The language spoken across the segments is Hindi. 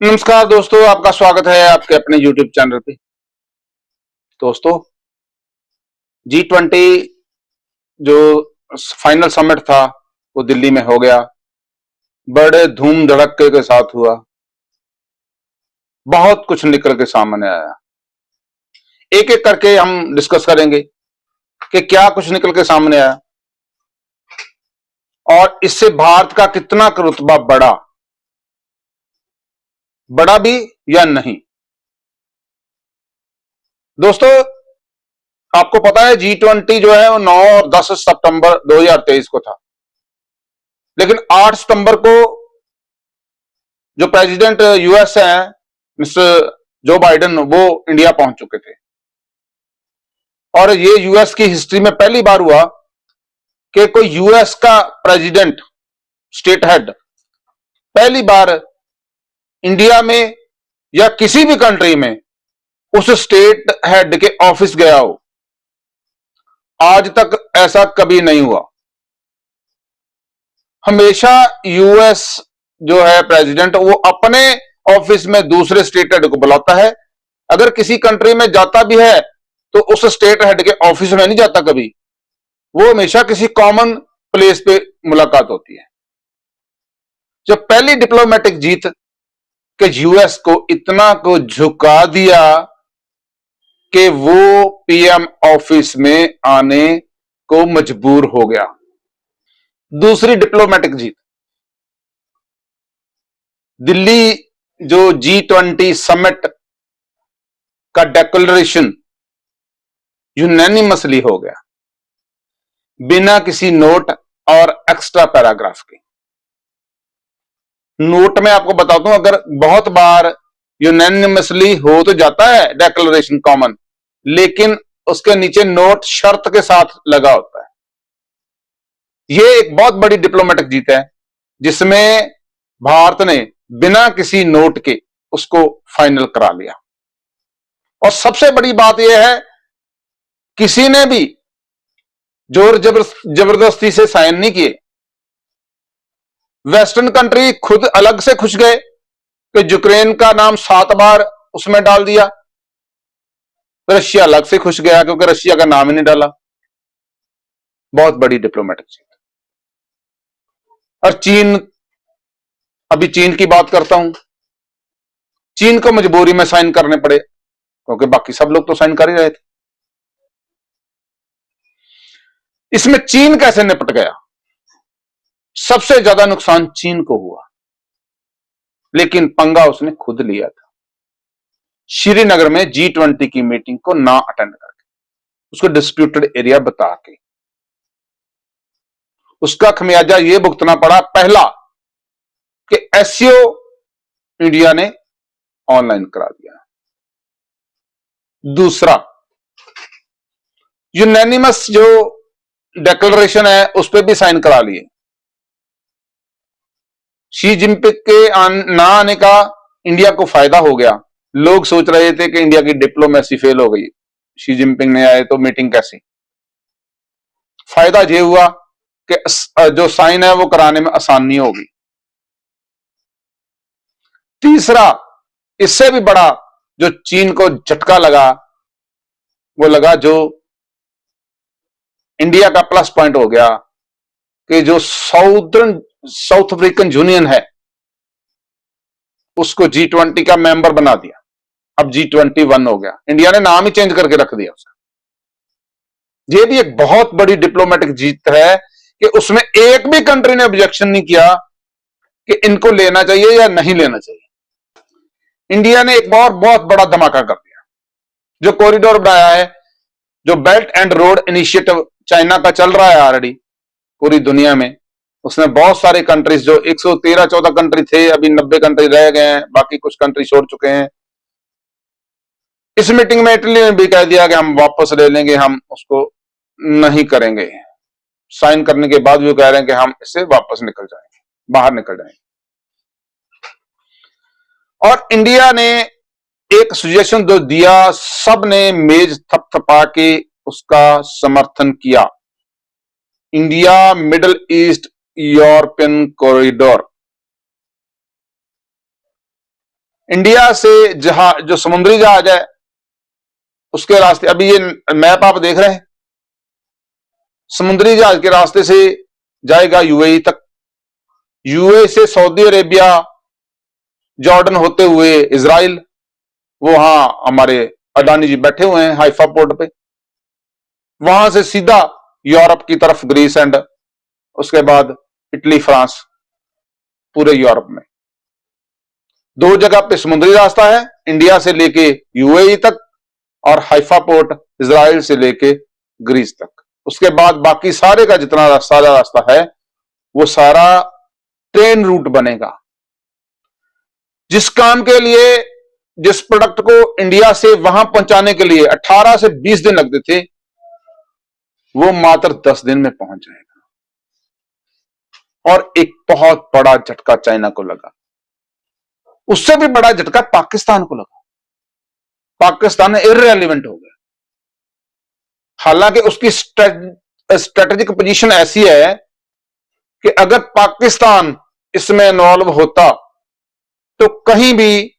नमस्कार दोस्तों, आपका स्वागत है आपके अपने YouTube चैनल पे। दोस्तों, G20 जो फाइनल समिट था वो दिल्ली में हो गया। बड़े धूम धड़क्के के साथ हुआ। बहुत कुछ निकल के सामने आया। एक एक करके हम डिस्कस करेंगे कि क्या कुछ निकल के सामने आया और इससे भारत का कितना रुतबा बढ़ा भी या नहीं। दोस्तों, आपको पता है G20 जो है वो 9 और 10 सितंबर 2023 को था, लेकिन 8 सितंबर को जो प्रेसिडेंट यूएस हैं मिस्टर जो बाइडेन, वो इंडिया पहुंच चुके थे। और ये यूएस की हिस्ट्री में पहली बार हुआ कि कोई यूएस का प्रेसिडेंट, स्टेट हेड, पहली बार इंडिया में या किसी भी कंट्री में उस स्टेट हेड के ऑफिस गया हो। आज तक ऐसा कभी नहीं हुआ। हमेशा यूएस जो है प्रेसिडेंट, वो अपने ऑफिस में दूसरे स्टेट हेड को बुलाता है। अगर किसी कंट्री में जाता भी है तो उस स्टेट हेड के ऑफिस में नहीं जाता कभी, वो हमेशा किसी कॉमन प्लेस पे मुलाकात होती है। जब पहली डिप्लोमेटिक जीत कि यूएस को इतना को झुका दिया कि वो पीएम ऑफिस में आने को मजबूर हो गया। दूसरी डिप्लोमेटिक जीत, दिल्ली जो G20 समिट का डिक्लेरेशन यूनानिमसली हो गया, बिना किसी नोट और एक्स्ट्रा पैराग्राफ के। नोट में आपको बताता हूं, अगर बहुत बार यूनानिमसली हो तो जाता है डिक्लेरेशन कॉमन, लेकिन उसके नीचे नोट शर्त के साथ लगा होता है। यह एक बहुत बड़ी डिप्लोमेटिक जीत है जिसमें भारत ने बिना किसी नोट के उसको फाइनल करा लिया। और सबसे बड़ी बात यह है, किसी ने भी जोर जबरदस्ती से साइन नहीं किए। वेस्टर्न कंट्री खुद अलग से खुश गए कि यूक्रेन का नाम 7 बार उसमें डाल दिया। रशिया अलग से खुश गया क्योंकि रशिया का नाम ही नहीं डाला। बहुत बड़ी डिप्लोमेटिक जीत। और चीन, अभी चीन की बात करता हूं। चीन को मजबूरी में साइन करने पड़े क्योंकि बाकी सब लोग तो साइन कर ही रहे थे। इसमें चीन कैसे निपट गया? सबसे ज्यादा नुकसान चीन को हुआ, लेकिन पंगा उसने खुद लिया था। श्रीनगर में G20 की मीटिंग को ना अटेंड करके, उसको डिस्प्यूटेड एरिया बता के, उसका खमियाजा यह भुगतना पड़ा। पहला कि एससीओ इंडिया ने ऑनलाइन करा दिया। दूसरा, यूनानिमस जो डिक्लेरेशन है उस पर भी साइन करा लिए। शी जिनपिंग के ना आने का इंडिया को फायदा हो गया। लोग सोच रहे थे कि इंडिया की डिप्लोमेसी फेल हो गई, शी जिनपिंग नहीं आए तो मीटिंग कैसी। फायदा यह हुआ कि जो साइन है वो कराने में आसानी होगी। तीसरा, इससे भी बड़ा जो चीन को झटका लगा, वो लगा जो इंडिया का प्लस पॉइंट हो गया कि जो साउथ अफ्रीकन यूनियन है उसको G20 का मेंबर बना दिया। अब G21 हो गया। इंडिया ने नाम ही चेंज करके रख दिया उसका। यह भी एक बहुत बड़ी डिप्लोमेटिक जीत है कि उसमें एक भी कंट्री ने ऑब्जेक्शन नहीं किया कि इनको लेना चाहिए या नहीं लेना चाहिए। इंडिया ने एक बहुत बड़ा धमाका कर दिया। जो कॉरिडोर बनाया है, जो belt and road initiative China का चल रहा है ऑलरेडी पूरी दुनिया में, उसमें बहुत सारे कंट्रीज, जो 113-14 कंट्री थे, अभी 90 कंट्री रह गए हैं, बाकी कुछ कंट्री छोड़ चुके हैं। इस मीटिंग में इटली ने भी कह दिया कि हम वापस ले लेंगे, हम उसको नहीं करेंगे। साइन करने के बाद भी वो कह रहे हैं कि हम इससे वापस निकल जाएंगे, बाहर निकल जाएंगे। और इंडिया ने एक सजेशन जो दिया, सब ने मेज थपथपा के उसका समर्थन किया। India middle east European corridor. India से जहाज, जो समुद्री जहाज है उसके रास्ते, अभी ये मैप आप देख रहे हैं, समुद्री जहाज के रास्ते से जाएगा यूएई तक, यूएई से सऊदी अरेबिया, जॉर्डन होते हुए इजराइल, वो वहां हमारे अडानी जी बैठे हुए हैं हाइफा पोर्ट पे, वहां से सीधा यूरोप की तरफ ग्रीस एंड उसके बाद इटली, फ्रांस, पूरे यूरोप में दो जगह पे समुद्री रास्ता है, इंडिया से लेके यूएई तक और हाइफा पोर्ट इजराइल से लेके ग्रीस तक। उसके बाद बाकी सारे का जितना सारा रास्ता है वो सारा ट्रेन रूट बनेगा। जिस काम के लिए, जिस प्रोडक्ट को इंडिया से वहां पहुंचाने के लिए 18 से 20 दिन लगते थे, वो मात्र 10 दिन में पहुंच जाएगा। और एक बहुत बड़ा झटका चाइना को लगा, उससे भी बड़ा झटका पाकिस्तान को लगा। पाकिस्तान इररिलेवेंट हो गया, हालांकि उसकी स्ट्रेटेजिक पोजीशन ऐसी है कि अगर पाकिस्तान इसमें इन्वॉल्व होता तो कहीं भी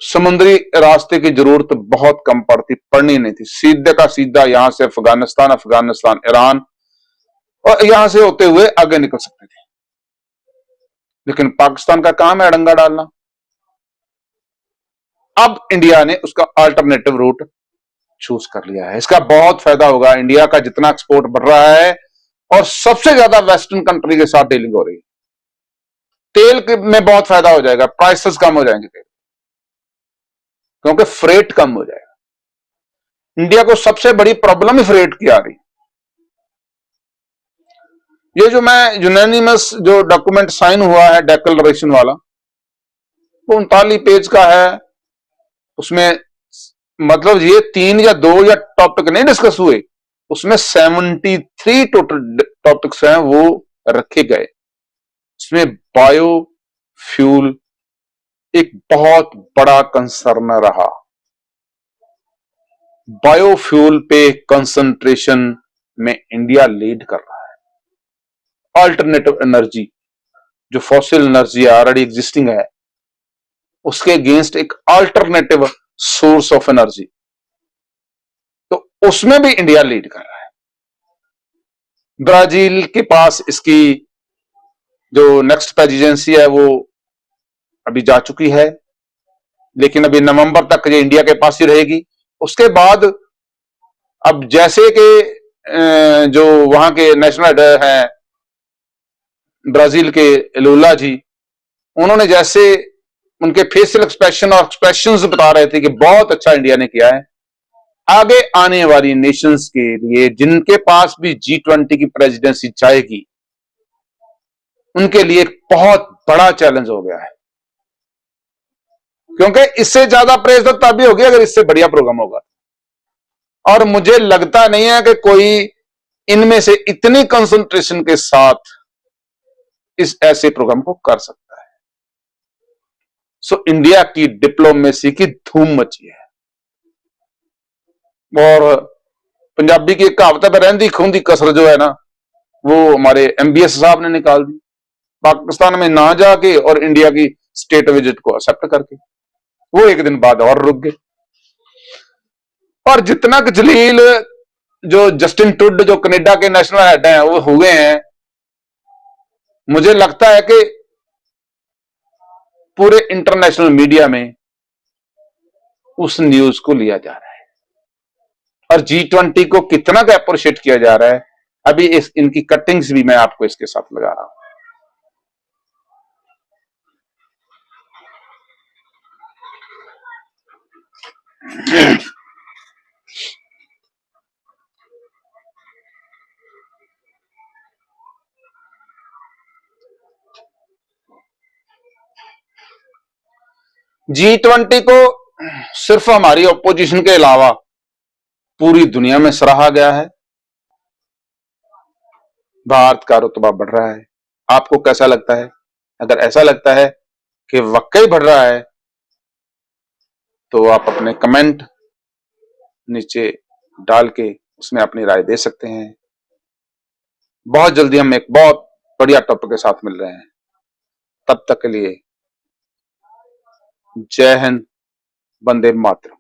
समुद्री रास्ते की जरूरत बहुत कम पड़नी नहीं थी, सीधे का सीधा यहां से अफगानिस्तान, अफगानिस्तान ईरान, और यहां से होते हुए आगे निकल सकते थे। लेकिन पाकिस्तान का काम है अड़ंगा डालना। अब इंडिया ने उसका अल्टरनेटिव रूट चूज कर लिया है। इसका बहुत फायदा होगा, इंडिया का जितना एक्सपोर्ट बढ़ रहा है और सबसे ज्यादा वेस्टर्न कंट्री के साथ डीलिंग हो रही है, तेल में बहुत फायदा हो जाएगा, प्राइसेस कम हो जाएंगे तेल, क्योंकि फ्रेट कम हो जाएगा। इंडिया को सबसे बड़ी प्रॉब्लम ही फ्रेट की आ रही है। ये जो मैं यूनानिमस जो डॉक्यूमेंट साइन हुआ है डेक्लेरेशन वाला, वो 39 पेज का है। उसमें मतलब ये 3 या 2 या टॉपिक नहीं डिस्कस हुए, उसमें 73 टोटल टॉपिक्स हैं वो रखे गए। इसमें बायो फ्यूल एक बहुत बड़ा कंसर्न रहा। बायोफ्यूल पे कंसंट्रेशन में इंडिया लीड कर रहा है। अल्टरनेटिव एनर्जी, जो फॉसिल एनर्जी ऑलरेडी एग्जिस्टिंग है, उसके अगेंस्ट एक अल्टरनेटिव सोर्स ऑफ एनर्जी, तो उसमें भी इंडिया लीड कर रहा है। ब्राजील के पास इसकी जो नेक्स्ट प्रेसिडेंसी है वो अभी जा चुकी है, लेकिन अभी नवंबर तक ये इंडिया के पास ही रहेगी। उसके बाद अब जैसे कि जो वहां के नेशनल हेड हैं ब्राजील के लूला जी, उन्होंने जैसे उनके फेशियल एक्सप्रेशन और एक्सप्रेशंस बता रहे थे कि बहुत अच्छा इंडिया ने किया है, आगे आने वाली नेशंस के लिए जिनके पास भी G20 की प्रेसिडेंसी जाएगी, उनके लिए एक बहुत बड़ा चैलेंज हो गया है, क्योंकि इससे ज्यादा प्रेस तो तभी होगी अगर इससे बढ़िया प्रोग्राम होगा। और मुझे लगता नहीं है कि कोई इनमें से इतनी कंसंट्रेशन के साथ इस ऐसे प्रोग्राम को कर सकता है। सो इंडिया की डिप्लोमेसी की धूम मची है। और पंजाबी की एक कहावत है, रहंदी खूंदी कसर जो है ना, वो हमारे MBS साहब ने निकाल दी। पाकिस्तान में ना जाके और इंडिया की स्टेट विजिट को एक्सेप्ट करके वो एक दिन बाद और रुक गए। और जितना कि जलील जो जस्टिन टुड जो कनाडा के नेशनल हेड हैं वो हुए हैं, मुझे लगता है कि पूरे इंटरनेशनल मीडिया में उस न्यूज को लिया जा रहा है और G20 को कितना का अप्रिशिएट किया जा रहा है। अभी इनकी कटिंग्स भी मैं आपको इसके साथ लगा रहा हूं। G20 को सिर्फ हमारी ऑपोजिशन के अलावा पूरी दुनिया में सराहा गया है। भारत का रुतबा बढ़ रहा है। आपको कैसा लगता है? अगर ऐसा लगता है कि वाकई बढ़ रहा है तो आप अपने कमेंट नीचे डाल के उसमें अपनी राय दे सकते हैं। बहुत जल्दी हम एक बहुत बढ़िया टॉपिक के साथ मिल रहे हैं। तब तक के लिए जय हिंद, वंदे मातरम।